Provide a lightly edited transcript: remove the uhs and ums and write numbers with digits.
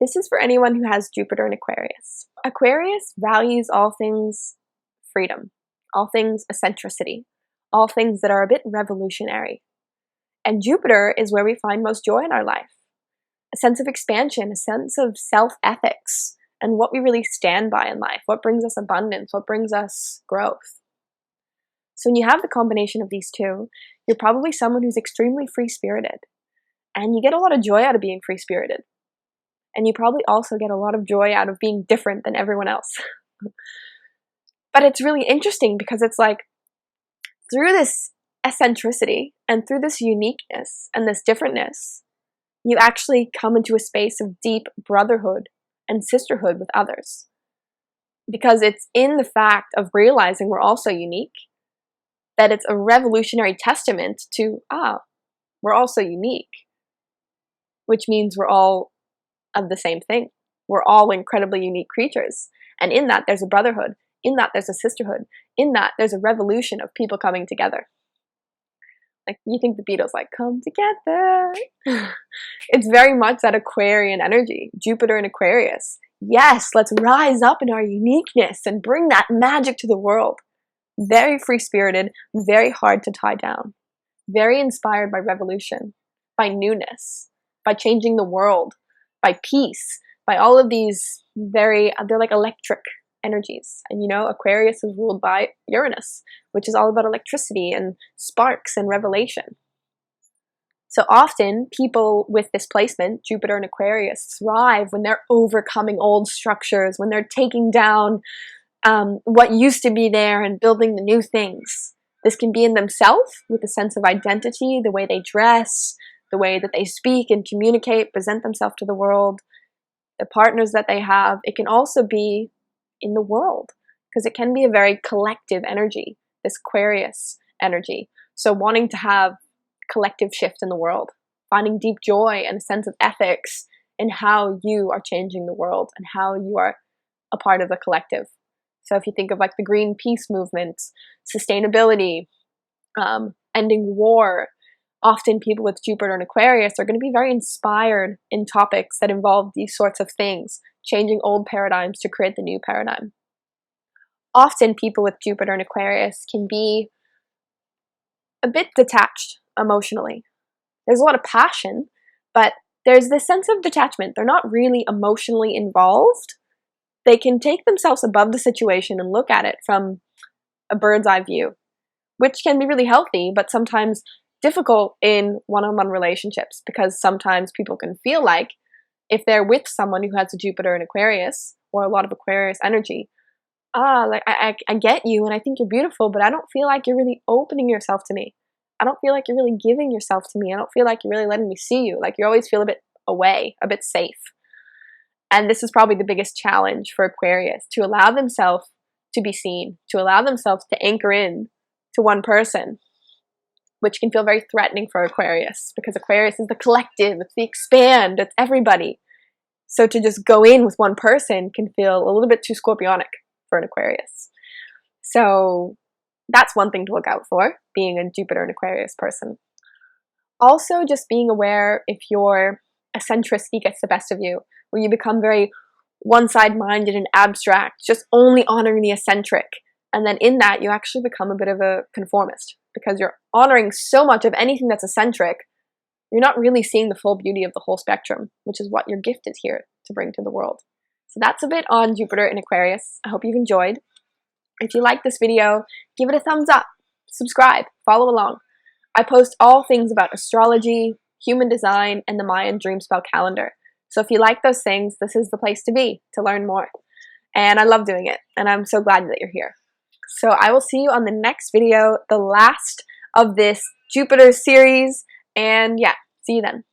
This is for anyone who has Jupiter in Aquarius. Aquarius values all things freedom, all things eccentricity, all things that are a bit revolutionary. And Jupiter is where we find most joy in our life. A sense of expansion, a sense of self-ethics, and what we really stand by in life, what brings us abundance, what brings us growth. So when you have the combination of these two, you're probably someone who's extremely free-spirited. And you get a lot of joy out of being free-spirited. And you probably also get a lot of joy out of being different than everyone else. But it's really interesting because it's like, through this eccentricity and through this uniqueness and this differentness, you actually come into a space of deep brotherhood and sisterhood with others. Because it's in the fact of realizing we're all so unique that it's a revolutionary testament to, we're all so unique. Which means we're all of the same thing. We're all incredibly unique creatures. And in that, there's a brotherhood. In that, there's a sisterhood. In that, there's a revolution of people coming together. Like, you think the Beatles, like, come together. It's very much that Aquarian energy, Jupiter in Aquarius. Yes, let's rise up in our uniqueness and bring that magic to the world. Very free-spirited, very hard to tie down. Very inspired by revolution, by newness, by changing the world, by peace, by all of these they're like electric energies. And you know, Aquarius is ruled by Uranus, which is all about electricity and sparks and revelation. So often people with this placement, Jupiter and Aquarius, thrive when they're overcoming old structures, when they're taking down what used to be there and building the new things. This can be in themselves with a sense of identity, the way they dress, the way that they speak and communicate, present themselves to the world, the partners that they have. It can also be in the world, because it can be a very collective energy, this Aquarius energy. So wanting to have collective shift in the world, finding deep joy and a sense of ethics in how you are changing the world and how you are a part of the collective. So if you think of like the green peace movement, sustainability, ending war, often people with Jupiter and Aquarius are going to be very inspired in topics that involve these sorts of things, changing old paradigms to create the new paradigm. Often people with Jupiter and Aquarius can be a bit detached emotionally. There's a lot of passion, but there's this sense of detachment. They're not really emotionally involved. They can take themselves above the situation and look at it from a bird's eye view, which can be really healthy, but sometimes difficult in one-on-one relationships, because sometimes people can feel like if they're with someone who has a Jupiter in Aquarius or a lot of Aquarius energy, like I get you and I think you're beautiful, but I don't feel like you're really opening yourself to me. I don't feel like you're really giving yourself to me. I don't feel like you're really letting me see you. Like you always feel a bit away, a bit safe. And this is probably the biggest challenge for Aquarius, to allow themselves to be seen, to allow themselves to anchor in to one person, which can feel very threatening for Aquarius, because Aquarius is the collective, it's the expand, it's everybody. So to just go in with one person can feel a little bit too scorpionic for an Aquarius. So that's one thing to look out for, being a Jupiter and Aquarius person. Also, just being aware if your eccentricity gets the best of you, where you become very one-side-minded and abstract, just only honoring the eccentric. And then in that, you actually become a bit of a conformist, because you're honoring so much of anything that's eccentric, you're not really seeing the full beauty of the whole spectrum, which is what your gift is here to bring to the world. So that's a bit on Jupiter in Aquarius. I hope you've enjoyed. If you like this video, give it a thumbs up, subscribe, follow along. I post all things about astrology, human design, and the Mayan dream spell calendar. So if you like those things, this is the place to be to learn more. And I love doing it, and I'm so glad that you're here. So I will see you on the next video, the last of this Jupiter series, and yeah, see you then.